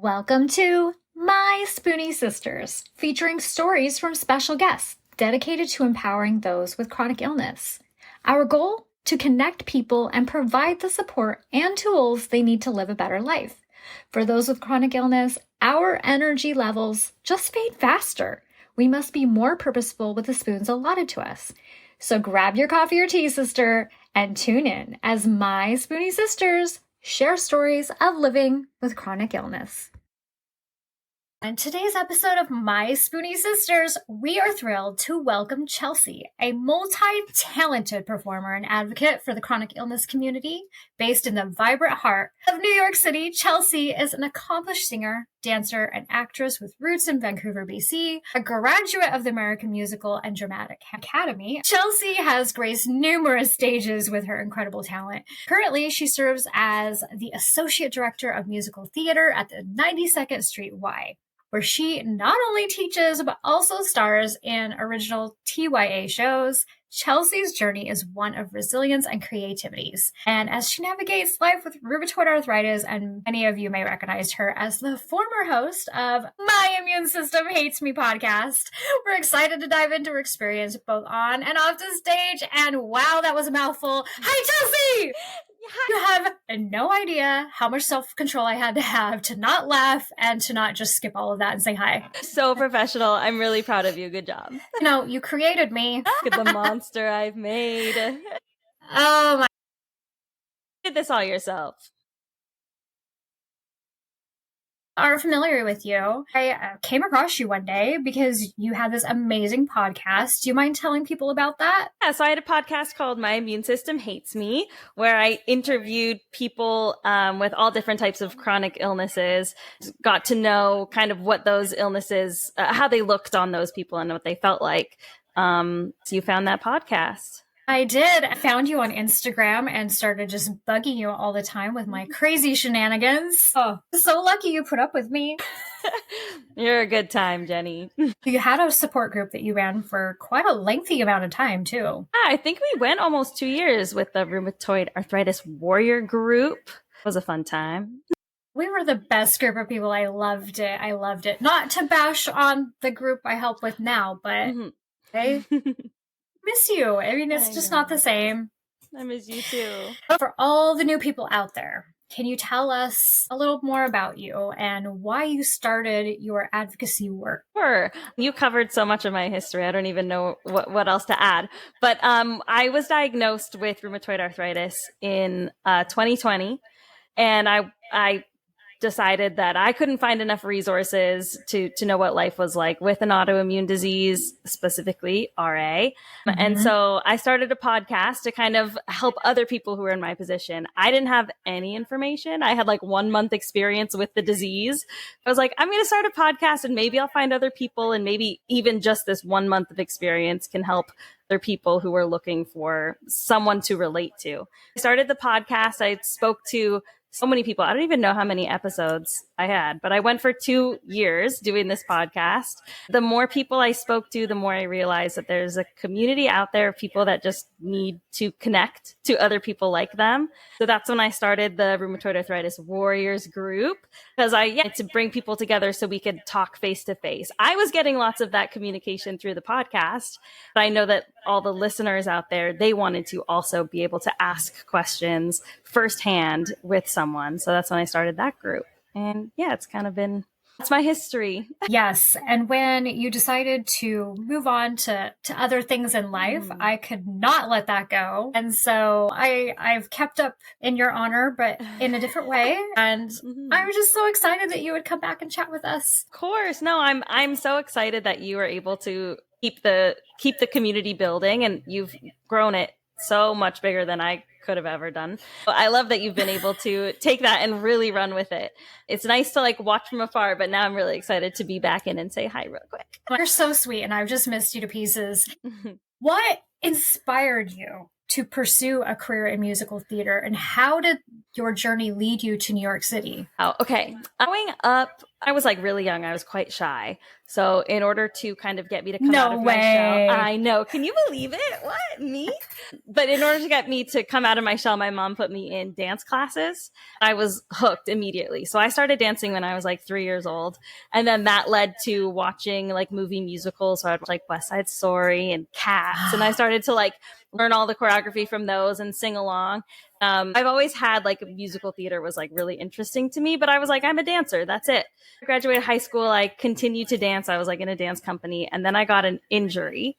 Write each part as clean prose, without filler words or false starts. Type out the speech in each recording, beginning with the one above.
Welcome to My Spoonie Sisters, featuring stories from special guests dedicated to empowering those with chronic illness. Our goal? To connect people and provide the support and tools they need to live a better life. For those with chronic illness, our energy levels just fade faster. We must be more purposeful with the spoons allotted to us. So grab your coffee or tea, sister, and tune in as My Spoonie Sisters share stories of living with chronic illness. In today's episode of My Spoonie Sisters, we are thrilled to welcome Chelsey, a multi-talented performer and advocate for the chronic illness community. Based in the vibrant heart of New York City, Chelsey is an accomplished singer, dancer, and actress with roots in Vancouver, BC, a graduate of the American Musical and Dramatic Academy. Chelsey has graced numerous stages with her incredible talent. Currently, she serves as the Associate Director of Musical Theater at the 92nd Street Y, where she not only teaches, but also stars in original TYA shows. Chelsea's journey is one of resilience and creativities. And as she navigates life with rheumatoid arthritis, and many of you may recognize her as the former host of My Immune System Hates Me podcast, we're excited to dive into her experience both on and off the stage. And wow, that was a mouthful. Hi, Chelsey! You have no idea how much self-control I had to have to not laugh and to not just skip all of that and say hi. So professional. I'm really proud of you. Good job. You created me. Look at the monster I've made. Oh my. You did this all yourself. Are familiar with you. I came across you one day because you had this amazing podcast. Do you mind telling people about that? Yeah, so I had a podcast called My Immune System Hates Me, where I interviewed people with all different types of chronic illnesses, got to know kind of what those illnesses, how they looked on those people and what they felt like. So you found that podcast. I did. I found you on Instagram and started just bugging you all the time with my crazy shenanigans. Oh, so lucky you put up with me. You're a good time, Jenny. You had a support group that you ran for quite a lengthy amount of time, too. I think we went almost 2 years with the Rheumatoid Arthritis Warrior group. It was a fun time. We were the best group of people. I loved it. Not to bash on the group I help with now, but hey. Miss you. I mean, it's just not the same. I miss you too. For all the new people out there, can you tell us a little more about you and why you started your advocacy work? Sure. You covered so much of my history. I don't even know what else to add. But I was diagnosed with rheumatoid arthritis in 2020, and I decided that I couldn't find enough resources to know what life was like with an autoimmune disease, specifically RA. And so I started a podcast to kind of help other people who were in my position. I didn't have any information. I had like 1 month experience with the disease. I was like, I'm going to start a podcast and maybe I'll find other people, and maybe even just this 1 month of experience can help other people who are looking for someone to relate to. I started the podcast. I spoke to so many people. I don't even know how many episodes I had, but I went for 2 years doing this podcast. The more people I spoke to, the more I realized that there's a community out there of people that just need to connect to other people like them. So that's when I started the Rheumatoid Arthritis Warriors group, because I wanted to bring people together so we could talk face to face. I was getting lots of that communication through the podcast, but I know that all the listeners out there, they wanted to also be able to ask questions firsthand with someone. So that's when I started that group. And yeah, it's my history. Yes. And when you decided to move on to other things in life, I could not let that go. And so I've kept up in your honor, but in a different way. And I was just so excited that you would come back and chat with us. Of course. No, I'm so excited that you were able to keep the community building, and you've grown it so much bigger than I could have ever done. I love that you've been able to take that and really run with it. It's nice to like watch from afar, but now I'm really excited to be back in and say hi real quick. You're so sweet, and I've just missed you to pieces. What inspired you to pursue a career in musical theater, and how did your journey lead you to New York City? Oh, okay. Growing up, I was like really young. I was quite shy. So in order to kind of get me to come out No of my shell, way. I know. Can you believe it? What? Me? But in order to get me to come out of my shell, my mom put me in dance classes. I was hooked immediately. So I started dancing when I was like 3 years old. And then that led to watching like movie musicals. So I'd watch like West Side Story and Cats. And I started to like learn all the choreography from those and sing along. I've always had like musical theater was like really interesting to me, but I was like, I'm a dancer. That's it. I graduated high school. I continued to dance. I was like in a dance company, and then I got an injury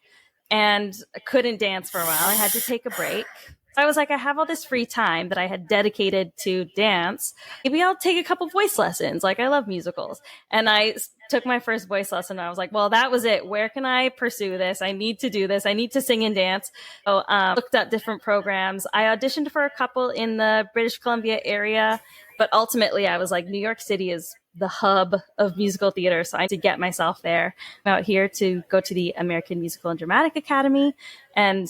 and I couldn't dance for a while. I had to take a break. So I was like, I have all this free time that I had dedicated to dance. Maybe I'll take a couple voice lessons. Like I love musicals. And I took my first voice lesson and I was like, well, that was it. Where can I pursue this? I need to do this. I need to sing and dance. So looked at different programs. I auditioned for a couple in the British Columbia area, but ultimately I was like, New York City is the hub of musical theater. So I had to get myself there. I'm out here to go to the American Musical and Dramatic Academy. And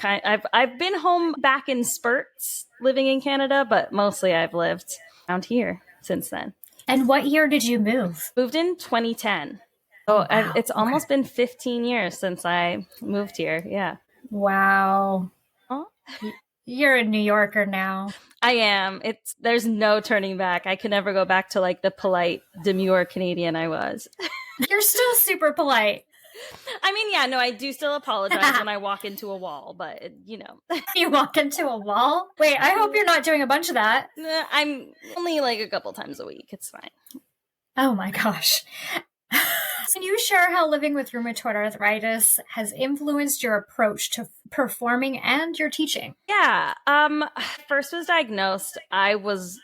I've been home back in spurts living in Canada, but mostly I've lived around here since then. And what year did you move? Moved in 2010. Oh, wow. It's almost been 15 years since I moved here. Yeah. Wow. Oh. You're a New Yorker now. I am. There's no turning back. I can never go back to like the polite, demure Canadian I was. You're still super polite. I mean, yeah, no, I do still apologize when I walk into a wall, but you know. You walk into a wall? Wait, I hope you're not doing a bunch of that. I'm only like a couple times a week. It's fine. Oh my gosh. Can you share how living with rheumatoid arthritis has influenced your approach to performing and your teaching? Yeah. First was diagnosed. I was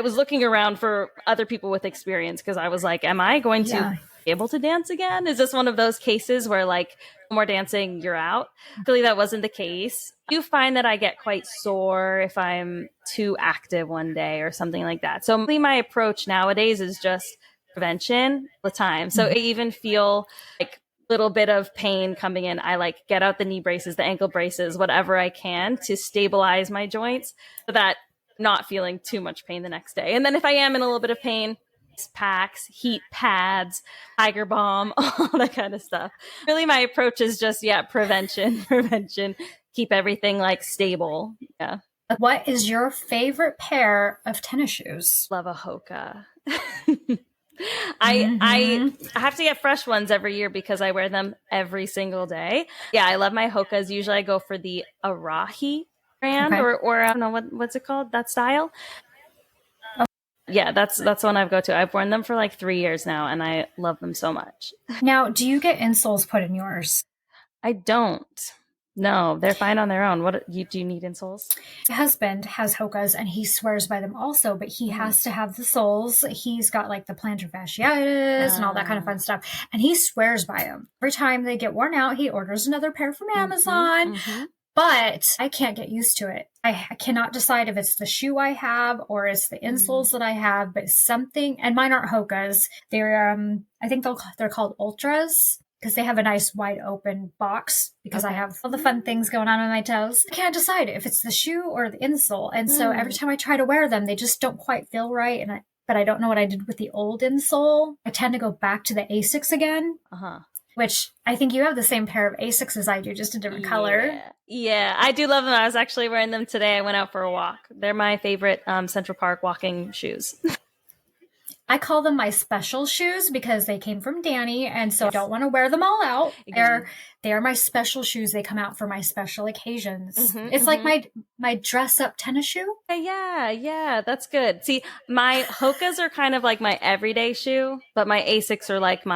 looking around for other people with experience because I was like, am I going to be able to dance again? Is this one of those cases where like no more dancing, you're out? Really, that wasn't the case. I do find that I get quite sore if I'm too active one day or something like that. So my approach nowadays is just prevention all the time. So I even feel like little bit of pain coming in, I like get out the knee braces, the ankle braces, whatever I can to stabilize my joints so that I'm not feeling too much pain the next day. And then if I am in a little bit of pain, packs, heat pads, Tiger Balm, all that kind of stuff. Really, my approach is just, prevention, keep everything like stable. Yeah. What is your favorite pair of tennis shoes? Love a Hoka. I have to get fresh ones every year because I wear them every single day. Yeah, I love my Hokas. Usually I go for the Arahi brand or I don't know what's it called, that style. Yeah, that's one I've go to. I've worn them for like 3 years now and I love them so much. Now, do you get insoles put in yours? I don't. No, they're fine on their own. Do you need insoles? My husband has Hokas and he swears by them also, but he has to have the soles. He's got like the plantar fasciitis and all that kind of fun stuff. And he swears by them. Every time they get worn out, he orders another pair from Amazon. But I can't get used to it. I cannot decide if it's the shoe I have or it's the insoles that I have, but something, and mine aren't Hokas. They're, I think they're called Ultras because they have a nice wide open box because I have all the fun things going on my toes. I can't decide if it's the shoe or the insole. And so every time I try to wear them, they just don't quite feel right. But I don't know what I did with the old insole. I tend to go back to the Asics again. Which I think you have the same pair of Asics as I do, just a different color. Yeah, I do love them. I was actually wearing them today. I went out for a walk. They're my favorite Central Park walking shoes. I call them my special shoes because they came from Danny, and so I don't want to wear them all out. They are my special shoes. They come out for my special occasions. It's like my dress up tennis shoe. Yeah, that's good. See, my Hokas are kind of like my everyday shoe, but my Asics are like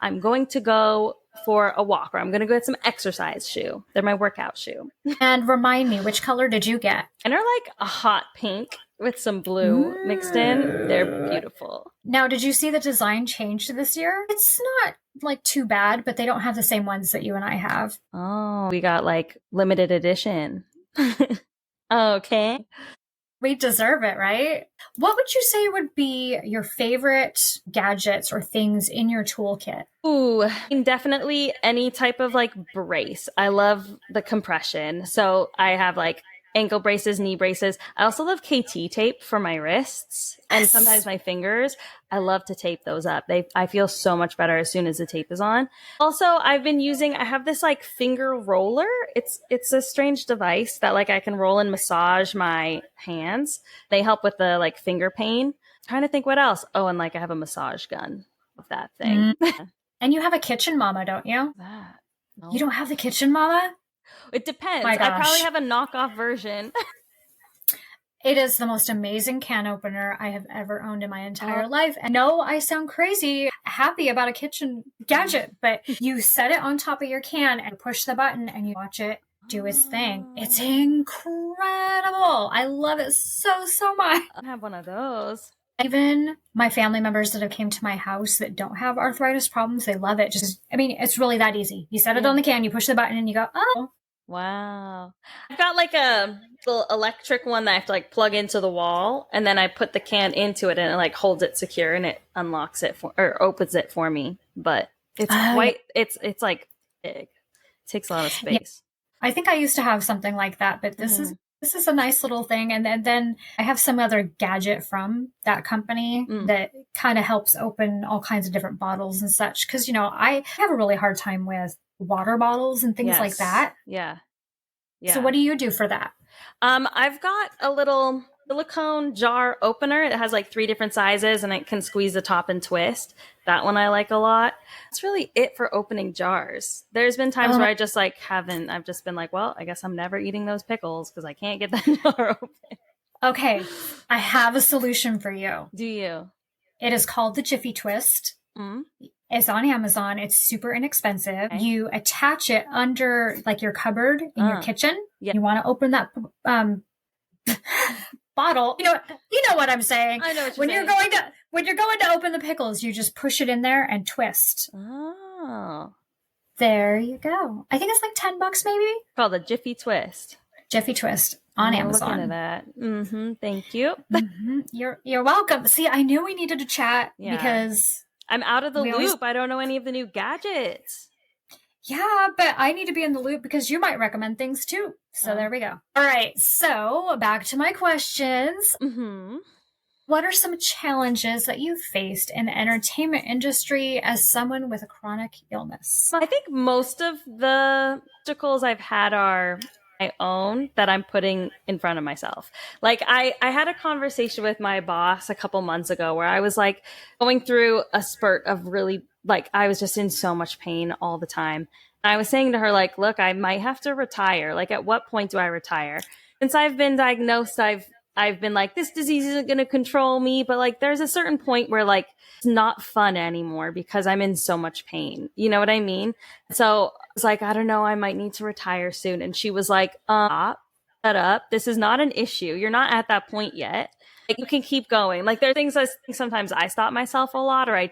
I'm going to go for a walk or I'm going to go get some exercise shoe. They're my workout shoe. And remind me, which color did you get? And they're like a hot pink with some blue mixed in. They're beautiful. Now, did you see the design change this year? It's not like too bad, but they don't have the same ones that you and I have. Oh, we got like limited edition. Okay. We deserve it, right? What would you say would be your favorite gadgets or things in your toolkit? Ooh, definitely any type of like brace. I love the compression. So I have like ankle braces, knee braces. I also love KT tape for my wrists and sometimes my fingers. I love to tape those up. I feel so much better as soon as the tape is on. Also, I have this like finger roller. It's a strange device that like I can roll and massage my hands. They help with the like finger pain. I'm trying to think what else. Oh, and like I have a massage gun of that thing. And you have a kitchen mama, don't you? No. You don't have the kitchen mama? It depends. My gosh. I probably have a knockoff version. It is the most amazing can opener I have ever owned in my entire life. And no, I sound crazy happy about a kitchen gadget, but you set it on top of your can and push the button and you watch it do its thing. It's incredible. I love it so, so much. I have one of those. Even my family members that have came to my house that don't have arthritis problems, they love it. It's really that easy. You set it on the can, you push the button and you go, oh. Wow. I've got like a little electric one that I have to like plug into the wall, and then I put the can into it and it like holds it secure and it unlocks it or opens it for me. But it's it's like big. It takes a lot of space. Yeah. I think I used to have something like that, but this is a nice little thing. And then I have some other gadget from that company that kind of helps open all kinds of different bottles and such. Cause I have a really hard time with water bottles and things like that. Yeah. So what do you do for that? I've got a little silicone jar opener. It has like 3 different sizes and it can squeeze the top and twist. That one I like a lot. That's really it for opening jars. There's been times where I just like I've just been like, well, I guess I'm never eating those pickles because I can't get that jar open. Okay. I have a solution for you. Do you? It is called the Jiffy Twist. It's on Amazon. It's super inexpensive. Okay. You attach it under like your cupboard in your kitchen. You want to open that bottle. You know what I'm saying. I know what you're saying. When you're going to open the pickles, you just push it in there and twist. Oh. There you go. I think it's like $10 maybe. Called the Jiffy Twist. Jiffy Twist on Amazon. Look at that. Thank you. You're welcome. See, I knew we needed to chat because I'm out of the loop. I don't know any of the new gadgets. Yeah, but I need to be in the loop because you might recommend things too. So there we go. All right. So back to my questions. What are some challenges that you've faced in the entertainment industry as someone with a chronic illness? I think most of the obstacles I've had are my own that I'm putting in front of myself. Like I had a conversation with my boss a couple months ago where I was like going through a spurt of really like I was just in so much pain all the time. And I was saying to her like, look, I might have to retire. Like at what point do I retire? Since I've been diagnosed, I've been like, this disease isn't going to control me. But like, there's a certain point where like, it's not fun anymore because I'm in so much pain. You know what I mean? So I was like, I don't know, I might need to retire soon. And she was like, shut up. This is not an issue. You're not at that point yet. Like you can keep going. Like there are things I think sometimes I stop myself a lot, or I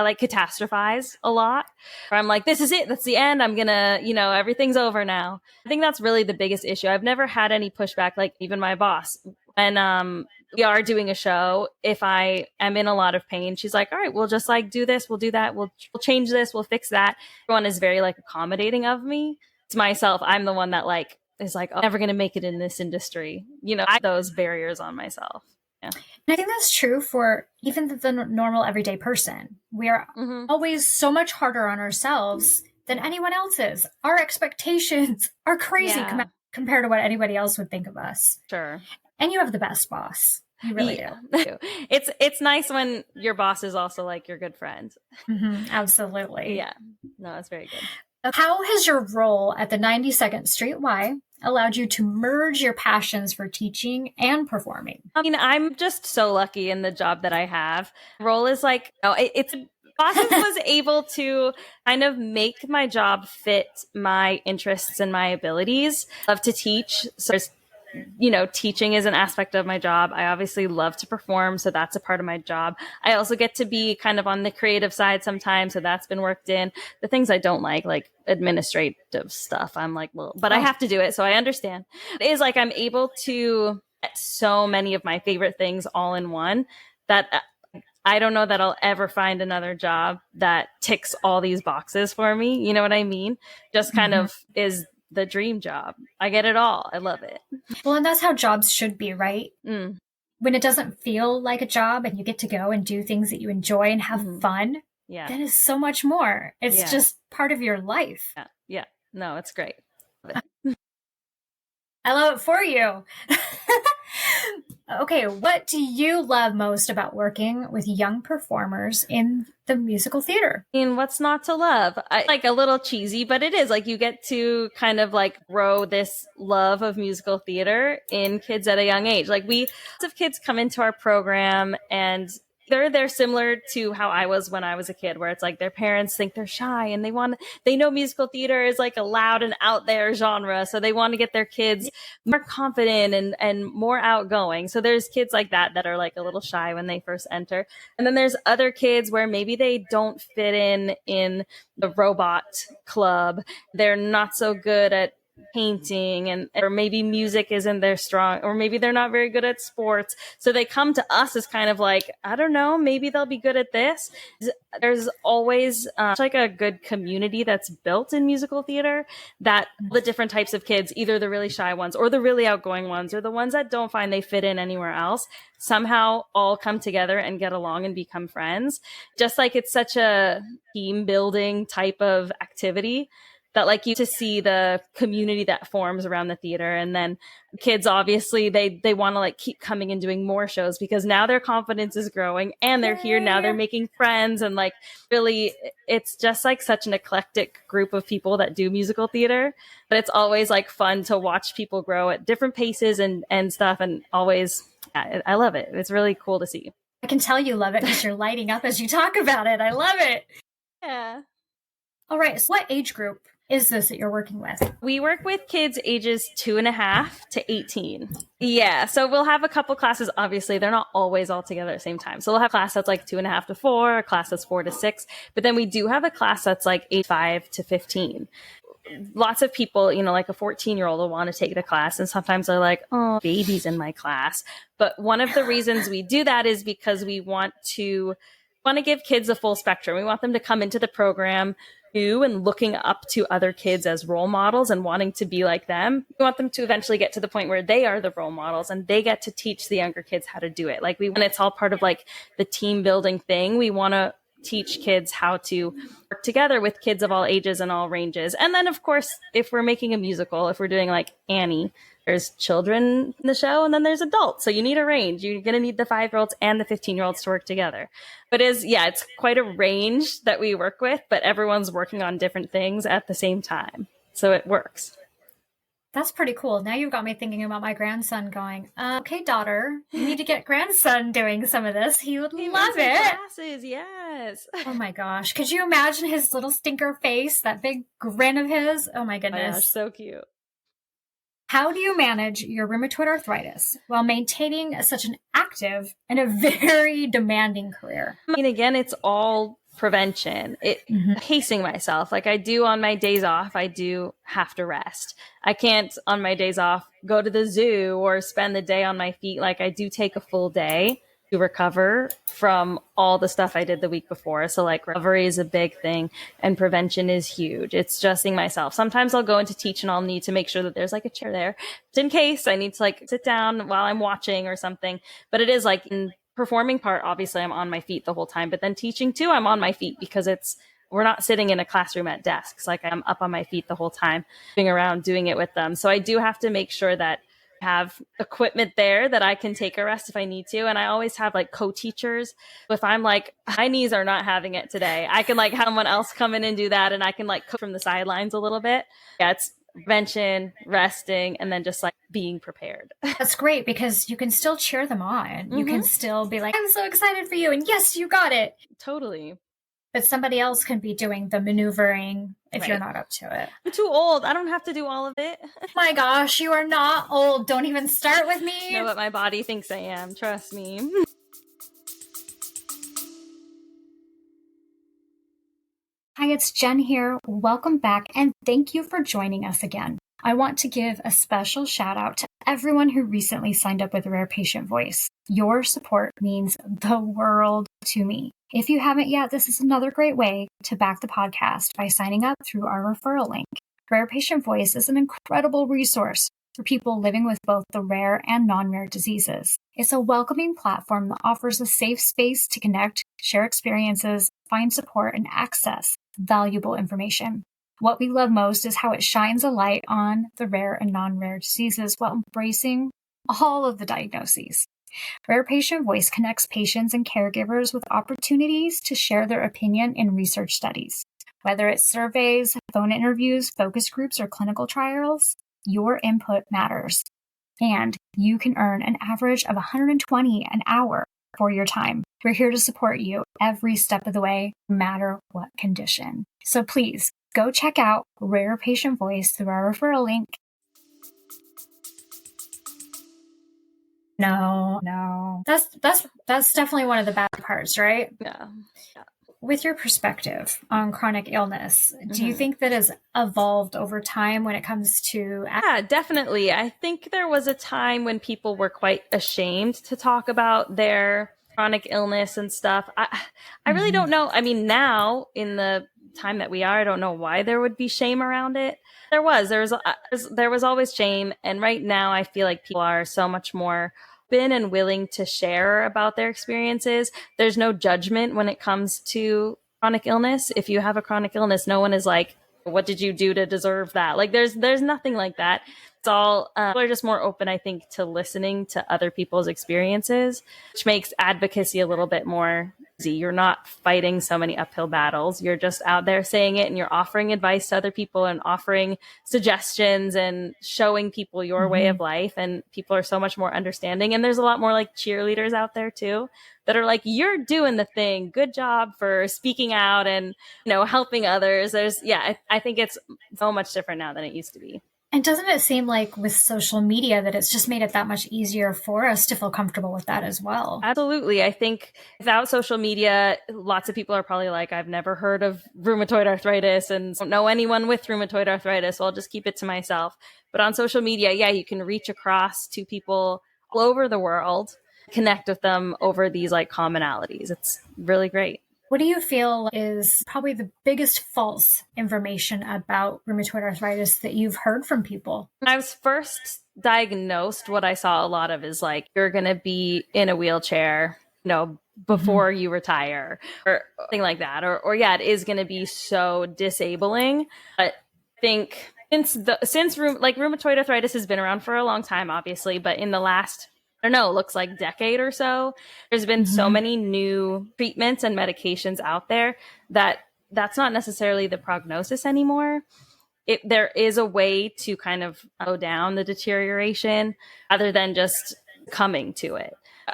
like catastrophize a lot, or I'm like, this is it. That's the end. I'm gonna, everything's over now. I think that's really the biggest issue. I've never had any pushback, like even my boss. And we are doing a show. If I am in a lot of pain, she's like, all right, we'll just like do this. We'll do that. We'll change this. We'll fix that. Everyone is very like accommodating of me. It's myself. I'm the one that like is like, oh, I'm never going to make it in this industry. I have those barriers on myself. Yeah. And I think that's true for even the normal everyday person. We are always so much harder on ourselves than anyone else is. Our expectations are crazy compared to what anybody else would think of us. Sure. And you have the best boss. You really do. It's nice when your boss is also like your good friend. Absolutely. Yeah. No, it's very good. How has your role at the 92nd Street Y allowed you to merge your passions for teaching and performing? I mean, I'm just so lucky in the job that I have. Role is like, bosses was able to kind of make my job fit my interests and my abilities. Love to teach. So there's teaching is an aspect of my job. I obviously love to perform, so that's a part of my job. I also get to be kind of on the creative side sometimes, so that's been worked in. The things I don't like administrative stuff, I'm like, well, but I have to do it, so I understand. It is like I'm able to get so many of my favorite things all in one that I don't know that I'll ever find another job that ticks all these boxes for me. You know what I mean? Just kind of is the dream job. I get it all. I love it. Well, and that's how jobs should be, right? Mm. When it doesn't feel like a job and you get to go and do things that you enjoy and have fun, that is so much more. It's just part of your life. Yeah. No, it's great. I love it for you. Okay, what do you love most about working with young performers in the musical theater? I mean, what's not to love? Like a little cheesy, but it is like you get to kind of like grow this love of musical theater in kids at a young age. Like lots of kids come into our program and they're similar to how I was when I was a kid, where it's like their parents think they're shy and they know musical theater is like a loud and out there genre. So they want to get their kids more confident and more outgoing. So there's kids like that are like a little shy when they first enter. And then there's other kids where maybe they don't fit in the robot club. They're not so good at painting or maybe music isn't their strong, or maybe they're not very good at sports. So they come to us as kind of like, I don't know, maybe they'll be good at this. There's always like a good community that's built in musical theater, that the different types of kids, either the really shy ones or the really outgoing ones or the ones that don't find they fit in anywhere else, somehow all come together and get along and become friends. Just like it's such a team building type of activity that like you to see the community that forms around the theater. And then kids, obviously they want to like keep coming and doing more shows because now their confidence is growing and they're here now, they're making friends. And like really it's just like such an eclectic group of people that do musical theater, but it's always like fun to watch people grow at different paces and stuff. And always, I love it. It's really cool to see. I can tell you love it because you're lighting up as you talk about it. I love it. Yeah. All right. So what age group is this that you're working with? We work with kids ages 2.5 to 18. Yeah. So we'll have a couple classes. Obviously, they're not always all together at the same time. So we'll have a class that's like 2.5 to 4, a class that's 4 to 6. But then we do have a class that's like 5 to 15. Lots of people, like a 14-year-old will want to take the class. And sometimes they're like, oh, baby's in my class. But one of the reasons we do that is because we want to give kids a full spectrum. We want them to come into the program new and looking up to other kids as role models and wanting to be like them. We want them to eventually get to the point where they are the role models and they get to teach the younger kids how to do it. Like when it's all part of like the team building thing, we want to teach kids how to work together with kids of all ages and all ranges. And then of course, if we're making a musical, if we're doing like Annie, there's children in the show and then there's adults. So you need a range. You're going to need the 5-year-olds and the 15-year-olds to work together. But it's quite a range that we work with, but everyone's working on different things at the same time. So it works. That's pretty cool. Now you've got me thinking about my grandson going, okay, daughter, you need to get grandson doing some of this. He would love it. Classes, yes. Oh my gosh. Could you imagine his little stinker face, that big grin of his? Oh my goodness. Oh, so cute. How do you manage your rheumatoid arthritis while maintaining such an active and a very demanding career? I mean, again, it's all prevention. Pacing myself. Like I do on my days off, I do have to rest. I can't on my days off go to the zoo or spend the day on my feet. Like I do take a full day to recover from all the stuff I did the week before. So like recovery is a big thing and prevention is huge. It's adjusting myself. Sometimes I'll go into teach and I'll need to make sure that there's like a chair there just in case I need to like sit down while I'm watching or something. But it is like in performing part, obviously I'm on my feet the whole time, but then teaching too, I'm on my feet because we're not sitting in a classroom at desks. Like I'm up on my feet the whole time, moving around, doing it with them. So I do have to make sure that have equipment there that I can take a rest if I need to. And I always have like co-teachers. If I'm like, my knees are not having it today, I can like have someone else come in and do that. And I can like cook from the sidelines a little bit. Yeah, it's prevention, resting, and then just like being prepared. That's great because you can still cheer them on. You can still be like, I'm so excited for you. And yes, you got it. Totally. But somebody else can be doing the maneuvering if you're not up to it. I'm too old. I don't have to do all of it. My gosh, you are not old. Don't even start with me. No, but my body thinks I am. Trust me. Hi, it's Jen here. Welcome back and thank you for joining us again. I want to give a special shout out to everyone who recently signed up with Rare Patient Voice. Your support means the world to me. If you haven't yet, this is another great way to back the podcast by signing up through our referral link. Rare Patient Voice is an incredible resource for people living with both the rare and non-rare diseases. It's a welcoming platform that offers a safe space to connect, share experiences, find support, and access valuable information. What we love most is how it shines a light on the rare and non-rare diseases while embracing all of the diagnoses. Rare Patient Voice connects patients and caregivers with opportunities to share their opinion in research studies. Whether it's surveys, phone interviews, focus groups, or clinical trials, your input matters. And you can earn an average of $120 an hour for your time. We're here to support you every step of the way, no matter what condition. So please go check out Rare Patient Voice through our referral link. No. That's definitely one of the bad parts, right? Yeah. With your perspective on chronic illness, do you think that has evolved over time when it comes to... Yeah, definitely. I think there was a time when people were quite ashamed to talk about their chronic illness and stuff. I really don't know. I mean, now in the time that we are, I don't know why there would be shame around it. There was always shame. And right now I feel like people are so much more open and willing to share about their experiences. There's no judgment when it comes to chronic illness. If you have a chronic illness, no one is like, what did you do to deserve that? Like there's nothing like that. It's all, people are just more open, I think, to listening to other people's experiences, which makes advocacy a little bit more easy. You're not fighting so many uphill battles. You're just out there saying it and you're offering advice to other people and offering suggestions and showing people your way of life. And people are so much more understanding. And there's a lot more like cheerleaders out there too that are like, you're doing the thing. Good job for speaking out and, helping others. I think it's so much different now than it used to be. And doesn't it seem like with social media that it's just made it that much easier for us to feel comfortable with that as well? Absolutely. I think without social media, lots of people are probably like, I've never heard of rheumatoid arthritis and don't know anyone with rheumatoid arthritis, so I'll just keep it to myself. But on social media, you can reach across to people all over the world, connect with them over these like commonalities. It's really great. What do you feel is probably the biggest false information about rheumatoid arthritis that you've heard from people? When I was first diagnosed, what I saw a lot of is like, you're going to be in a wheelchair, before you retire or something like that. Or it is going to be so disabling. But I think since rheumatoid arthritis has been around for a long time, obviously, but in the last looks like decade or so, there's been so many new treatments and medications out there that's not necessarily the prognosis anymore. There is a way to kind of slow down the deterioration other than just coming to it.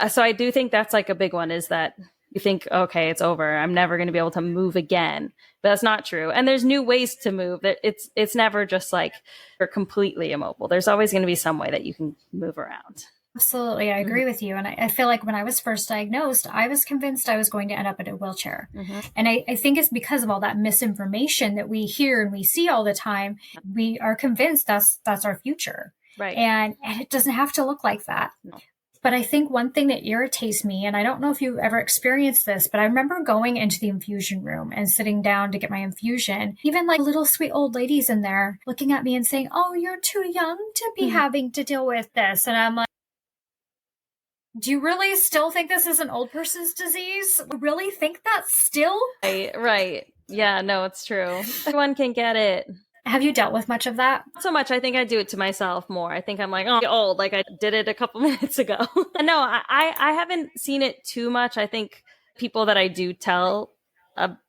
So I do think that's like a big one, is that you think, okay, it's over. I'm never going to be able to move again. But that's not true. And there's new ways to move. It's never just like you're completely immobile. There's always going to be some way that you can move around. Absolutely. I agree with you. And I feel like when I was first diagnosed, I was convinced I was going to end up in a wheelchair. And I think it's because of all that misinformation that we hear and we see all the time. We are convinced that's our future. Right. And it doesn't have to look like that. No. But I think one thing that irritates me, and I don't know if you've ever experienced this, but I remember going into the infusion room and sitting down to get my infusion, even like little sweet old ladies in there looking at me and saying, oh, you're too young to be having to deal with this. And I'm like, do you really still think this is an old person's disease? Really think that still? Right. Yeah, no, it's true. Everyone can get it. Have you dealt with much of that? Not so much. I think I do it to myself more. I think I'm like, oh, I'm old, like I did it a couple minutes ago. No, I haven't seen it too much. I think people that I do tell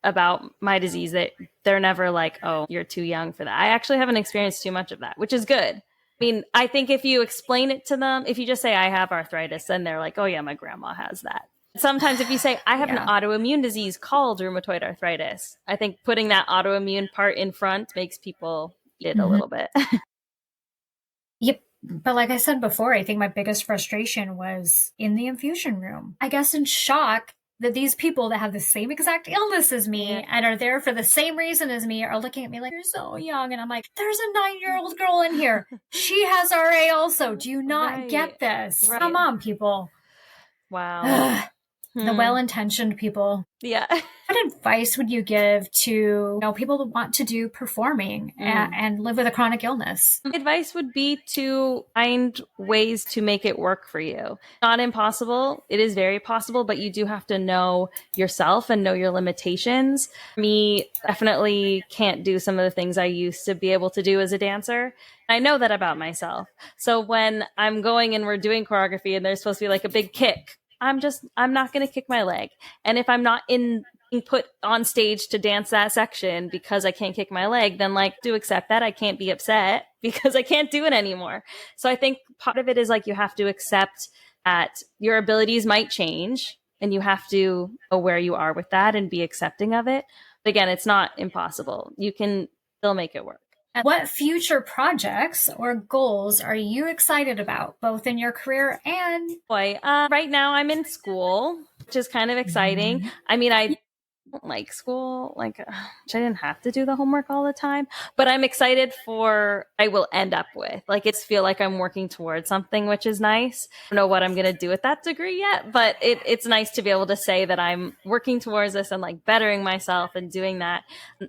about my disease, that they're never like, oh, you're too young for that. I actually haven't experienced too much of that, which is good. I mean, I think if you explain it to them, if you just say I have arthritis, then they're like, oh yeah, my grandma has that. Sometimes if you say I have an autoimmune disease called rheumatoid arthritis, I think putting that autoimmune part in front makes people get a little bit. Yep. But like I said before, I think my biggest frustration was in the infusion room. I guess in shock that these people that have the same exact illness as me and are there for the same reason as me are looking at me like, you're so young. And I'm like, there's a 9-year-old girl in here. She has RA also. Do you not get this? Right. Come on, people. Wow. the well-intentioned people. Yeah. What advice would you give to people that want to do performing and live with a chronic illness? Advice would be to find ways to make it work for you. Not impossible. It is very possible, but you do have to know yourself and know your limitations. Me, definitely can't do some of the things I used to be able to do as a dancer. I know that about myself. So when I'm going and we're doing choreography and there's supposed to be like a big kick, I'm not going to kick my leg. And if I'm not being put on stage to dance that section because I can't kick my leg, then like do accept that. I can't be upset because I can't do it anymore. So I think part of it is like you have to accept that your abilities might change and you have to know where you are with that and be accepting of it. But again, it's not impossible. You can still make it work. What future projects or goals are you excited about, both in your career and... Right now I'm in school, which is kind of exciting. I mean, I don't like school, I didn't have to do the homework all the time, but I'm excited for I will end up with. Like, it's feel like I'm working towards something, which is nice. I don't know what I'm going to do with that degree yet, but it's nice to be able to say that I'm working towards this and like bettering myself and doing that.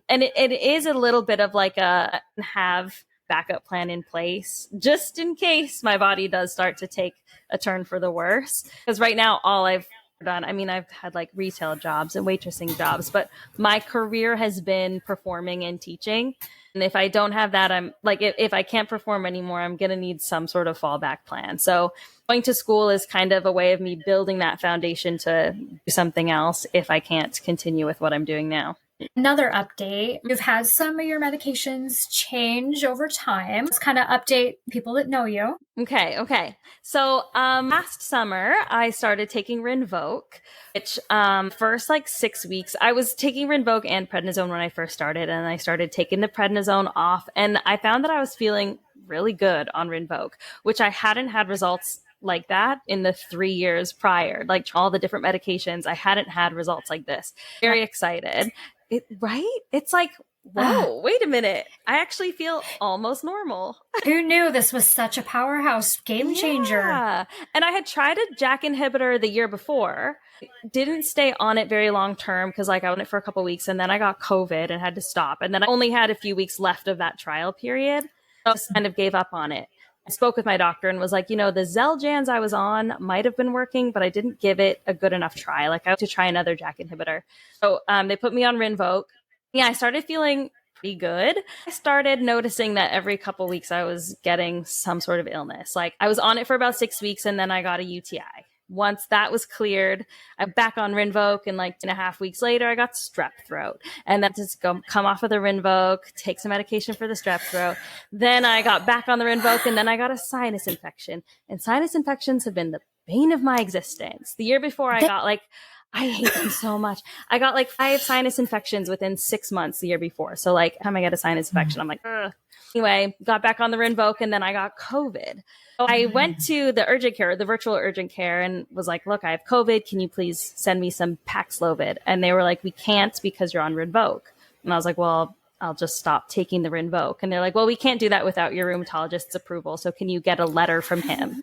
And it is a little bit of like have backup plan in place just in case my body does start to take a turn for the worse. Because right now, all I've done, I mean, I've had like retail jobs and waitressing jobs, but my career has been performing and teaching. And if I don't have that, I'm like, if I can't perform anymore, I'm going to need some sort of fallback plan. So going to school is kind of a way of me building that foundation to do something else if I can't continue with what I'm doing now. Another update, you've had some of your medications change over time. Let's kind of update people that know you. Okay. So last summer, I started taking Rinvoq, which first like 6 weeks, I was taking Rinvoq and prednisone when I first started, and I started taking the prednisone off, and I found that I was feeling really good on Rinvoq, which I hadn't had results like that in the 3 years prior. Like all the different medications, I hadn't had results like this. Very excited. Right? It's like, whoa, wait a minute. I actually feel almost normal. Who knew this was such a powerhouse game changer? Yeah. And I had tried a JAK inhibitor the year before. Didn't stay on it very long term because like I was on it for a couple of weeks and then I got COVID and had to stop. And then I only had a few weeks left of that trial period. So I just kind of gave up on it. I spoke with my doctor and was like, the Xeljanz I was on might have been working, but I didn't give it a good enough try. Like I had to try another JAK inhibitor. So they put me on Rinvoq. Yeah, I started feeling pretty good. I started noticing that every couple weeks I was getting some sort of illness. Like I was on it for about 6 weeks and then I got a UTI. Once that was cleared, I'm back on Rinvoq, and like 2.5 weeks later, I got strep throat. And then just come off of the Rinvoq, take some medication for the strep throat. Then I got back on the Rinvoq, and then I got a sinus infection. And sinus infections have been the bane of my existence. The year before, I hate them so much. I got like 5 sinus infections within 6 months the year before. So like, every time I get a sinus infection, I'm like, ugh. Anyway, got back on the Rinvoq, and then I got COVID. So I went to the urgent care, the virtual urgent care, and was like, look, I have COVID. Can you please send me some Paxlovid? And they were like, we can't because you're on Rinvoq. And I was like, well, I'll just stop taking the Rinvoq. And they're like, well, we can't do that without your rheumatologist's approval. So can you get a letter from him?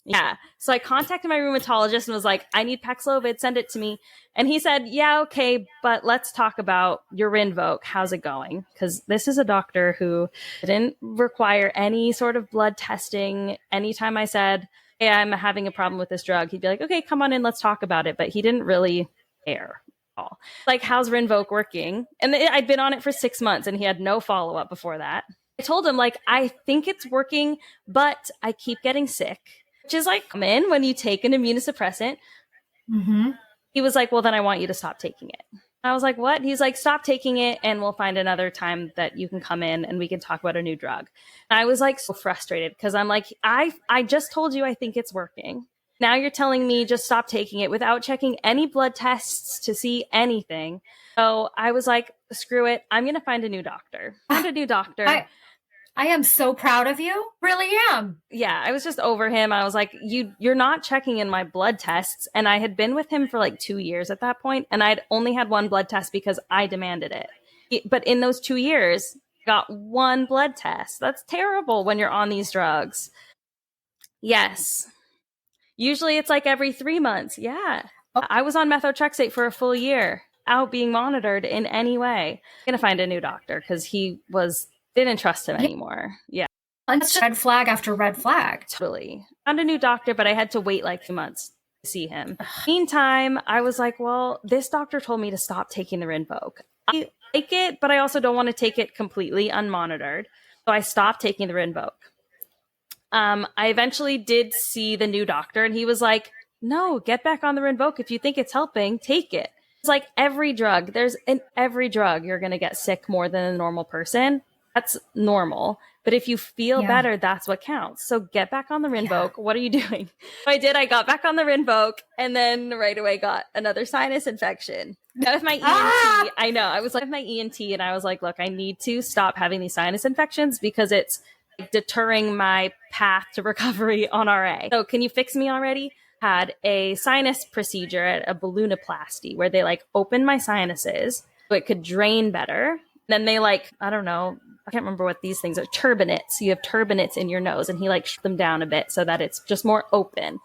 Yeah. So I contacted my rheumatologist and was like, I need Paxlovid, send it to me. And he said, yeah, okay, but let's talk about your Rinvoq. How's it going? Because this is a doctor who didn't require any sort of blood testing. Anytime I said, hey, I'm having a problem with this drug, he'd be like, okay, come on in, let's talk about it. But he didn't really care at all. Like, how's Rinvoq working? And I'd been on it for 6 months and he had no follow-up before that. I told him, like, I think it's working, but I keep getting sick. Which is like common when you take an immunosuppressant. Mm-hmm. He was like, well, then I want you to stop taking it. I was like, what? He's like, stop taking it and we'll find another time that you can come in and we can talk about a new drug. And I was like so frustrated because I'm like, I just told you I think it's working. Now you're telling me just stop taking it without checking any blood tests to see anything. So I was like, screw it. I'm going to find a new doctor. Found a new doctor. I am so proud of you. Really am. Yeah, I was just over him. I was like, you're not checking in my blood tests. And I had been with him for like 2 years at that point, and I'd only had one blood test because I demanded it. But in those 2 years, got one blood test. That's terrible when you're on these drugs. Yes. Usually it's like every 3 months. Yeah. I was on methotrexate for a full year, out being monitored in any way. I'm going to find a new doctor because didn't trust him anymore. Yeah. And it's just red flag after red flag. Totally. Found a new doctor, but I had to wait like 2 months to see him. Meantime, I was like, well, this doctor told me to stop taking the Rinvoq. I like it, but I also don't want to take it completely unmonitored. So I stopped taking the Rinvoq. I eventually did see the new doctor, and he was like, no, get back on the Rinvoq. If you think it's helping, take it. It's like every drug. In every drug, you're going to get sick more than a normal person. That's normal. But if you feel better, that's what counts. So get back on the Rinvoq. Yeah. What are you doing? So I got back on the Rinvoq, and then right away got another sinus infection. With my ENT, I know. I was like with my ENT, and I was like, look, I need to stop having these sinus infections because it's deterring my path to recovery on RA. So can you fix me already? Had a sinus procedure at a balloonoplasty where they like opened my sinuses so it could drain better. Then they I don't know, I can't remember what these things are, turbinates. You have turbinates in your nose, and he shut them down a bit so that it's just more open.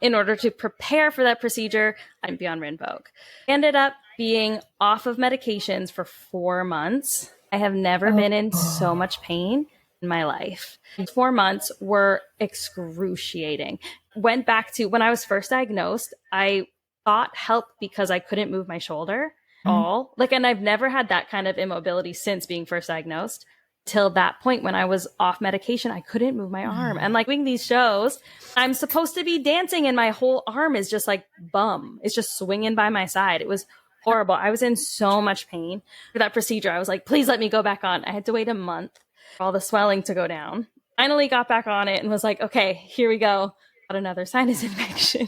In order to prepare for that procedure, I'd be on Rinvoq. Ended up being off of medications for 4 months. I have never been in so much pain in my life. 4 months were excruciating. Went back to when I was first diagnosed, I thought help because I couldn't move my shoulder all. And I've never had that kind of immobility since being first diagnosed. Till that point when I was off medication, I couldn't move my arm. And doing these shows, I'm supposed to be dancing and my whole arm is just bum. It's just swinging by my side. It was horrible. I was in so much pain for that procedure. I was like, please let me go back on. I had to wait a month for all the swelling to go down. Finally got back on it and was like, okay, here we go. Got another sinus infection.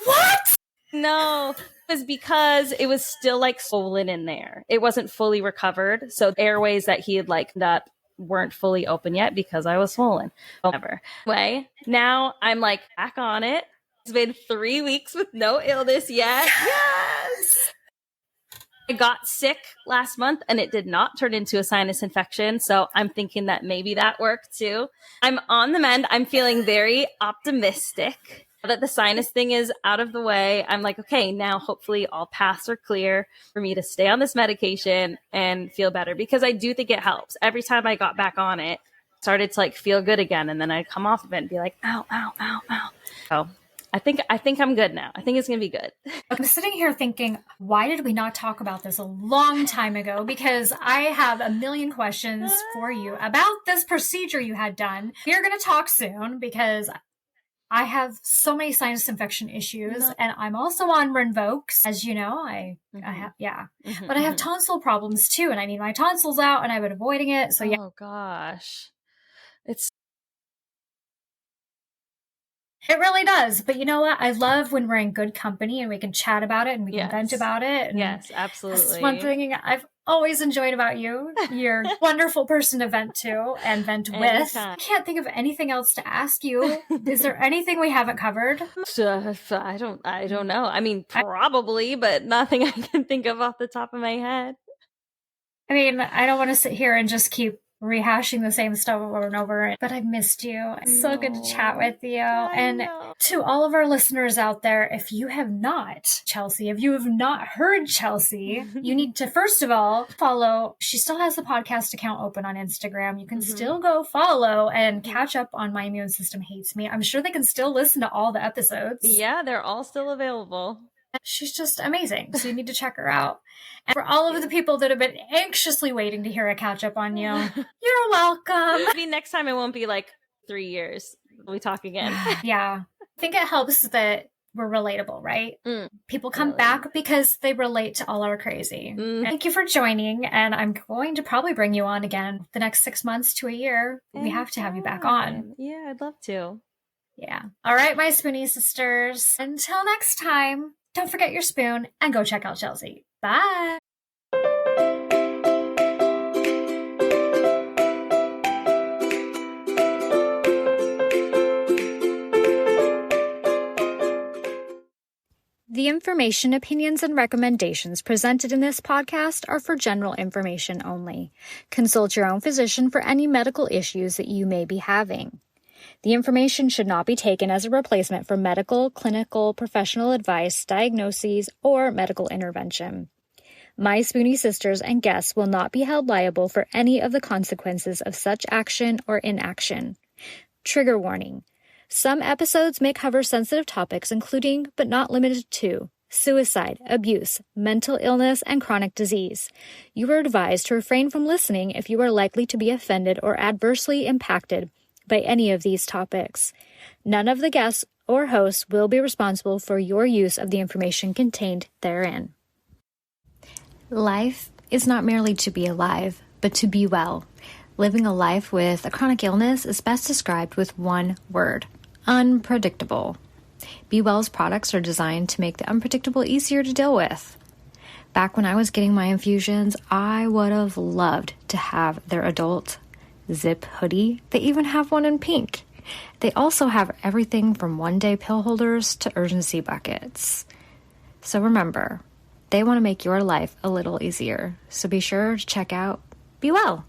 What? No, it was because it was still swollen in there. It wasn't fully recovered. So the airways that he had up weren't fully open yet because I was swollen. Whatever. Anyway, now I'm back on it. It's been 3 weeks with no illness yet. Yes! I got sick last month and it did not turn into a sinus infection. So I'm thinking that maybe that worked too. I'm on the mend. I'm feeling very optimistic that the sinus thing is out of the way. I'm okay, now hopefully all paths are clear for me to stay on this medication and feel better because I do think it helps. Every time I got back on it, started to feel good again. And then I'd come off of it and be like, ow, ow, ow, ow. So I think I'm good now. I think it's going to be good. I'm sitting here thinking, why did we not talk about this a long time ago? Because I have a million questions for you about this procedure you had done. We're going to talk soon because I have so many sinus infection issues, and I'm also on Rinvoq, as you know. I have, but I have tonsil problems too, and I need my tonsils out, and I've been avoiding it. So oh gosh, it really does. But you know what? I love when we're in good company and we can chat about it and we can vent about it. And yes, absolutely. That's one thing I've always enjoyed about you. You're a wonderful person to vent to and vent with. I can't think of anything else to ask you. Is there anything we haven't covered? I don't know. I mean, probably, but nothing I can think of off the top of my head. I mean, I don't want to sit here and just keep rehashing the same stuff over and over, but I've missed you. It's so good to chat with you. And to all of our listeners out there, if you have not heard Chelsey, you need to first of all follow. She still has the podcast account open on Instagram. You can still go follow and catch up on My Immune System Hates Me. I'm sure they can still listen to all the episodes. Yeah, they're all still available. She's just amazing. So you need to check her out. And for all of the people that have been anxiously waiting to hear a catch up on you, you're welcome. Maybe next time it won't be 3 years. We talk again. Yeah. I think it helps that we're relatable, right? People come back because they relate to all our crazy. Thank you for joining. And I'm going to probably bring you on again the next 6 months to a year. We have to have you back on. Yeah, I'd love to. Yeah. All right, my Spoonie sisters. Until next time. Don't forget your spoon and go check out Chelsey. Bye. The information, opinions, and recommendations presented in this podcast are for general information only. Consult your own physician for any medical issues that you may be having. The information should not be taken as a replacement for medical, clinical, professional advice, diagnoses, or medical intervention. My Spoonie sisters and guests will not be held liable for any of the consequences of such action or inaction. Trigger warning. Some episodes may cover sensitive topics including, but not limited to, suicide, abuse, mental illness, and chronic disease. You are advised to refrain from listening if you are likely to be offended or adversely impacted by any of these topics. None of the guests or hosts will be responsible for your use of the information contained therein. Life is not merely to be alive, but to be well. Living a life with a chronic illness is best described with one word: unpredictable. Be Well's products are designed to make the unpredictable easier to deal with. Back when I was getting my infusions, I would have loved to have their adult zip hoodie. They even have one in pink. They also have everything from one-day pill holders to urgency buckets. So remember, they want to make your life a little easier. So be sure to check out Be Well.